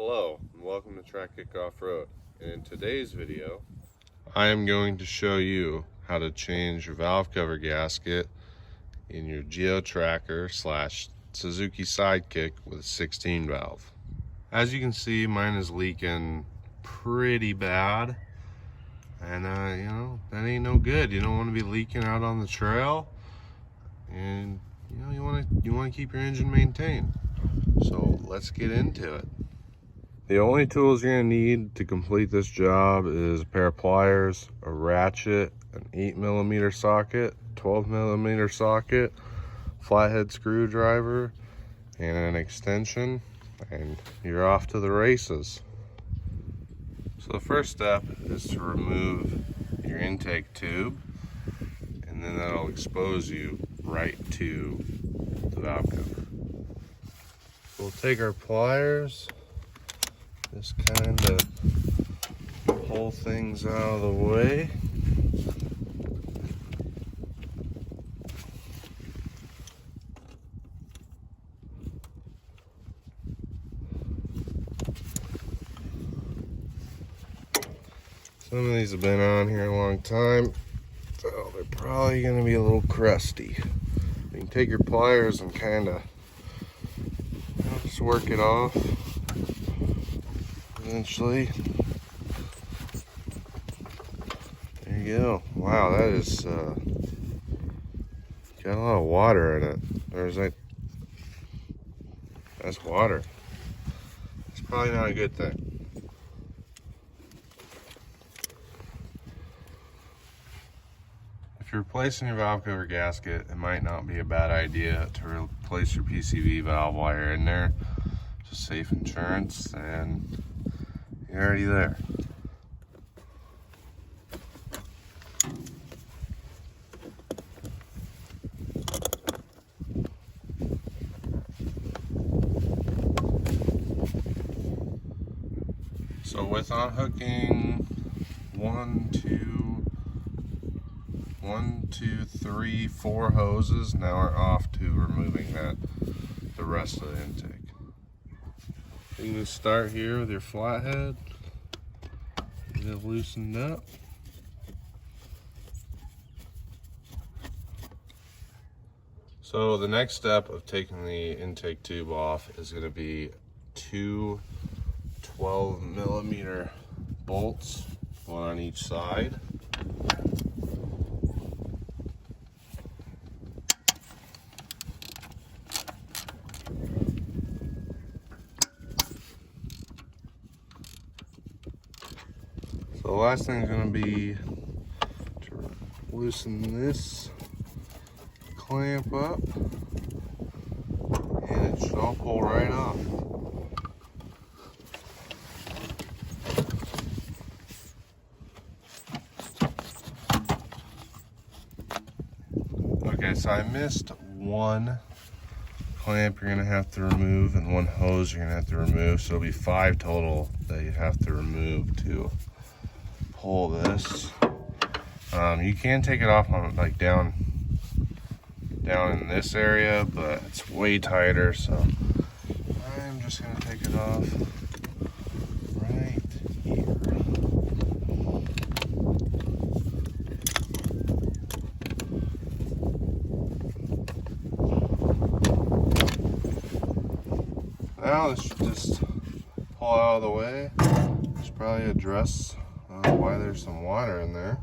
Hello and welcome to Trackickoffroad. In today's video, I am going to show you how to change your valve cover gasket in your geotracker / Suzuki Sidekick with a 16 valve. As you can see, mine is leaking pretty bad, and you know, that ain't no good. You don't want to be leaking out on the trail, and you know, you want to keep your engine maintained. So let's get into it. The only tools you're going to need to complete this job is a pair of pliers, a ratchet, an 8mm socket, 12mm socket, flathead screwdriver, and an extension, and you're off to the races. So the first step is to remove your intake tube, and then that'll expose you right to the valve cover. We'll take our pliers, just kind of pull things out of the way. Some of these have been on here a long time, so they're probably going to be a little crusty. You can take your pliers and kind of just work it off. Eventually, there you go. Wow, that is got a lot of water in it. Or is that? That's water. It's probably not a good thing. If you're replacing your valve cover gasket, it might not be a bad idea to replace your PCV valve wire in there. Just safe insurance, and you're already there. So with unhooking 1, 2, 3, 4 hoses, now we're off to removing the rest of the intake. You can just start here with your flathead, get it loosened up. So the next step of taking the intake tube off is going to be 2 12mm bolts, one on each side. So the last thing is going to be to loosen this clamp up, and it should all pull right off. Okay, so I missed one clamp you're going to have to remove and one hose you're going to have to remove, so it'll be 5 total that you have to remove to pull this. You can take it off on like down in this area, but it's way tighter, so I'm just gonna take it off right here. Now this should just pull out of the way. Should probably address why there's some water in there.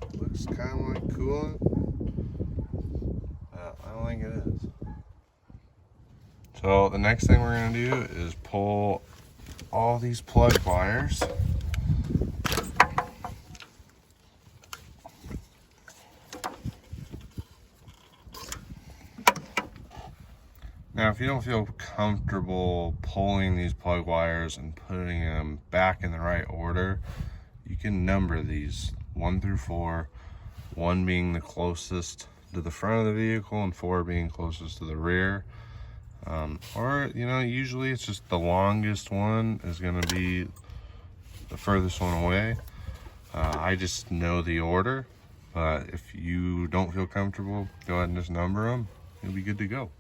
It looks kind of like coolant. I don't think it is. So the next thing we're going to do is pull all these plug wires. Now, if you don't feel comfortable pulling these plug wires and putting them back in the right order, you can number these 1 through 4, 1 being the closest to the front of the vehicle and 4 being closest to the rear. Or, you know, usually it's just the longest one is going to be the furthest one away. I just know the order, but if you don't feel comfortable, go ahead and just number them. You'll be good to go.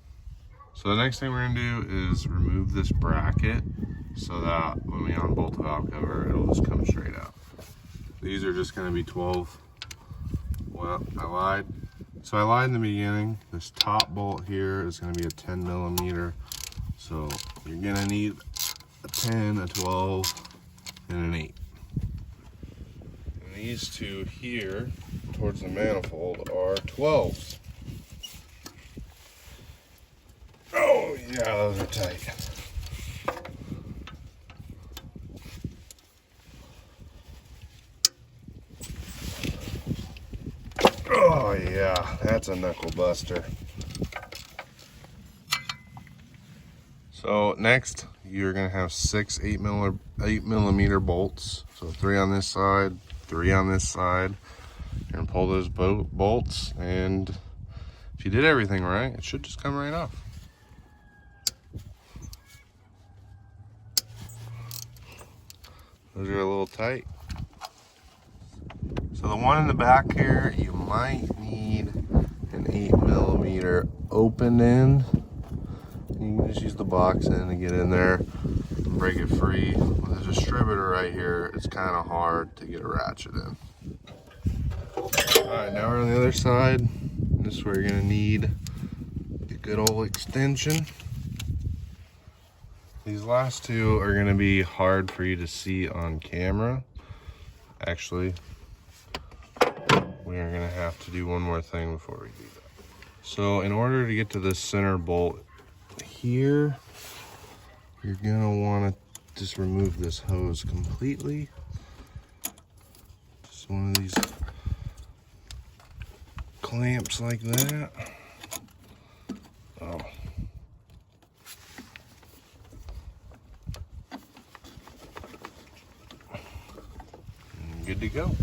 So the next thing we're going to do is remove this bracket so that when we unbolt the valve cover, it'll just come straight out. These are just going to be 12. Well, I lied. So I lied in the beginning. This top bolt here is going to be a 10 millimeter. So you're going to need a 10, a 12, and an 8. And these two here towards the manifold are 12s. Oh yeah, those are tight. Oh yeah, that's a knuckle buster. So next, you're gonna have 6 8 millimeter bolts. So 3 on this side, 3 on this side. You're gonna pull those bolts, and if you did everything right, it should just come right off. Those are a little tight. So the one in the back here, you might need an 8 millimeter open end. You can just use the box end to get in there and break it free. With the distributor right here, it's kind of hard to get a ratchet in. Alright, now we're on the other side. This is where you're going to need a good old extension. These last two are going to be hard for you to see on camera. Actually, we are going to have to do one more thing before we do that. So in order to get to this center bolt here, you're going to want to just remove this hose completely. Just one of these clamps like that. Oh. Good to go.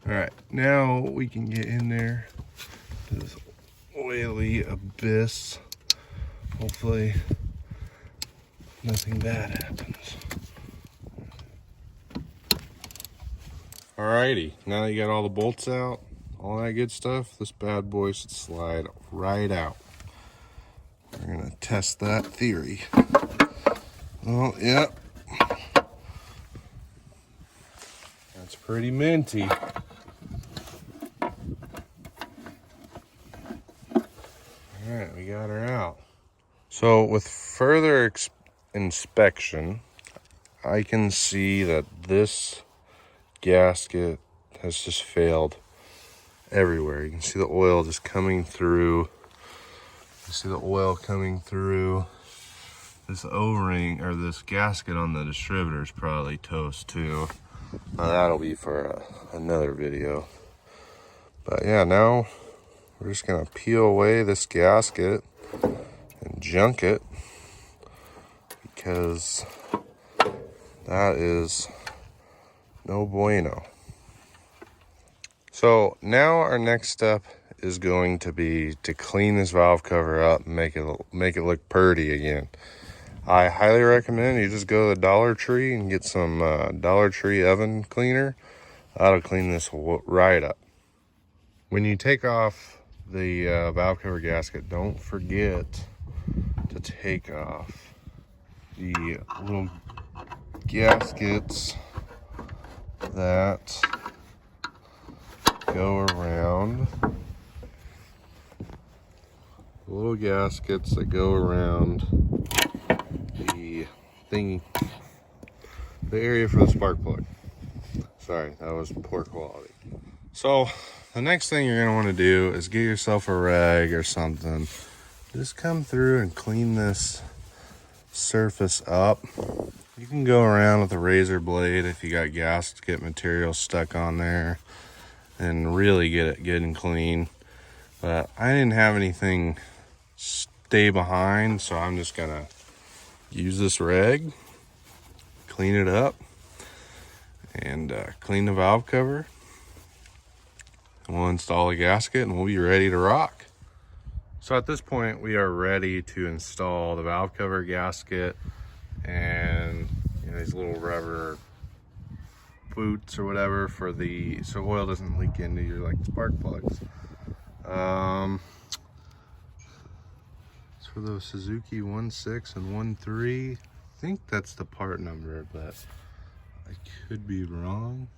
All right, now we can get in there to this oily abyss. Hopefully nothing bad happens. Alrighty, now that you got all the bolts out, all that good stuff, this bad boy should slide right out. We're gonna test that theory. Oh, yep. That's pretty minty. Alright, we got her out. So with further inspection, I can see that this gasket has just failed everywhere. You can see the oil just coming through. You see the oil coming through. This O-ring, or this gasket on the distributor, is probably toast too. That'll be for another video. But yeah, now we're just gonna peel away this gasket and junk it, because that is no bueno. So now our next step is going to be to clean this valve cover up and make it look pretty again. I highly recommend you just go to the Dollar Tree and get some Dollar Tree oven cleaner. That'll clean this right up. When you take off the valve cover gasket, don't forget to take off the little gaskets that go around. The little gaskets that go around the thingy, the area for the spark plug. Sorry, that was poor quality. So the next thing you're going to want to do is get yourself a rag or something. Just come through and clean this surface up. You can go around with a razor blade if you got gasket material stuck on there and really get it good and clean. But I didn't have anything stay behind, so I'm just going to use this rag, clean it up, and clean the valve cover. And we'll install a gasket and we'll be ready to rock. So at this point, we are ready to install the valve cover gasket and these little rubber boots or whatever for so oil doesn't leak into your spark plugs. As for the Suzuki 1.6 and 1.3. I think that's the part number, but I could be wrong.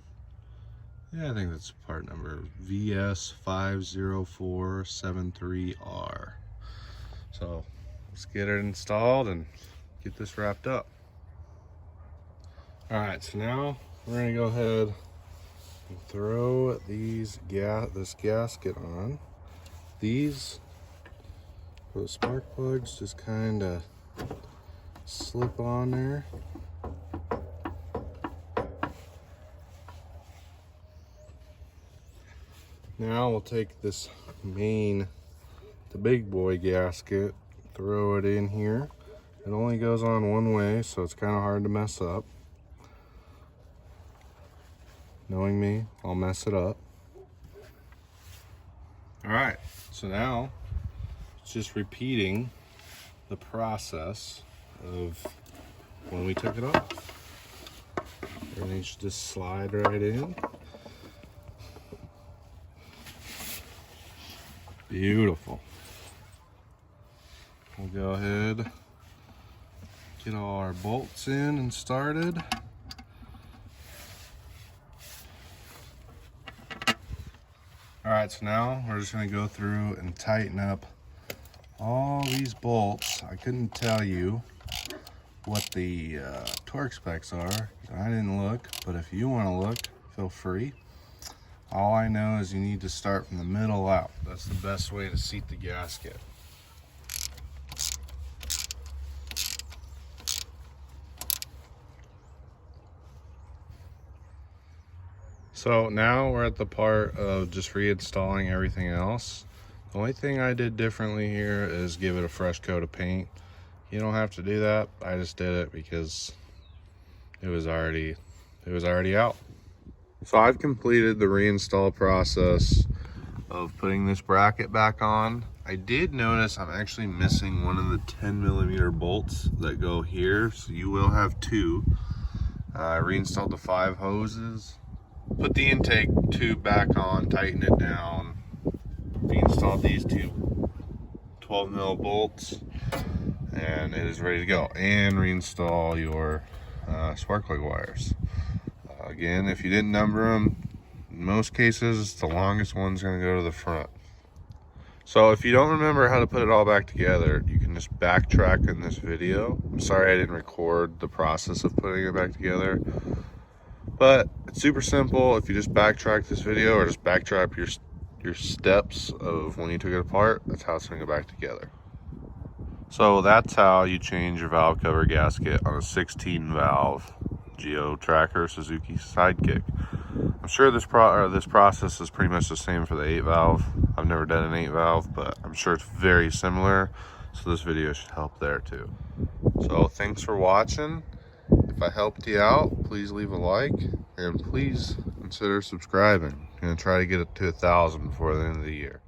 Yeah, I think that's the part number, VS50473R. So let's get it installed and get this wrapped up. All right, so now we're gonna go ahead and throw this gasket on. These spark plugs just kind of slip on there. Now we'll take this the big boy gasket, throw it in here. It only goes on one way, so it's kind of hard to mess up. Knowing me, I'll mess it up. All right, so now it's just repeating the process of when we took it off. Everything should just slide right in. Beautiful. We'll go ahead, get all our bolts in and started. All right, so now we're just gonna go through and tighten up all these bolts. I couldn't tell you what the torque specs are. I didn't look, but if you wanna look, feel free. All I know is you need to start from the middle out. That's the best way to seat the gasket. So now we're at the part of just reinstalling everything else. The only thing I did differently here is give it a fresh coat of paint. You don't have to do that. I just did it because it was already out. So I've completed the reinstall process of putting this bracket back on. I did notice I'm actually missing one of the 10mm bolts that go here, so you will have two. I reinstalled the 5 hoses, put the intake tube back on, tightened it down, reinstalled these two 12mm bolts, and it is ready to go. And reinstall your spark plug wires. Again, if you didn't number them, in most cases, the longest one's gonna go to the front. So if you don't remember how to put it all back together, you can just backtrack in this video. I'm sorry I didn't record the process of putting it back together, but it's super simple. If you just backtrack this video or just backtrack your steps of when you took it apart, that's how it's gonna go back together. So that's how you change your valve cover gasket on a 16 valve geotracker Suzuki Sidekick. I'm sure this process is pretty much the same for the 8 valve. I've never done an 8 valve, but I'm sure it's very similar. So this video should help there too. So thanks for watching. If I helped you out, please leave a like and please consider subscribing. I'm gonna try to get it to 1,000 before the end of the year.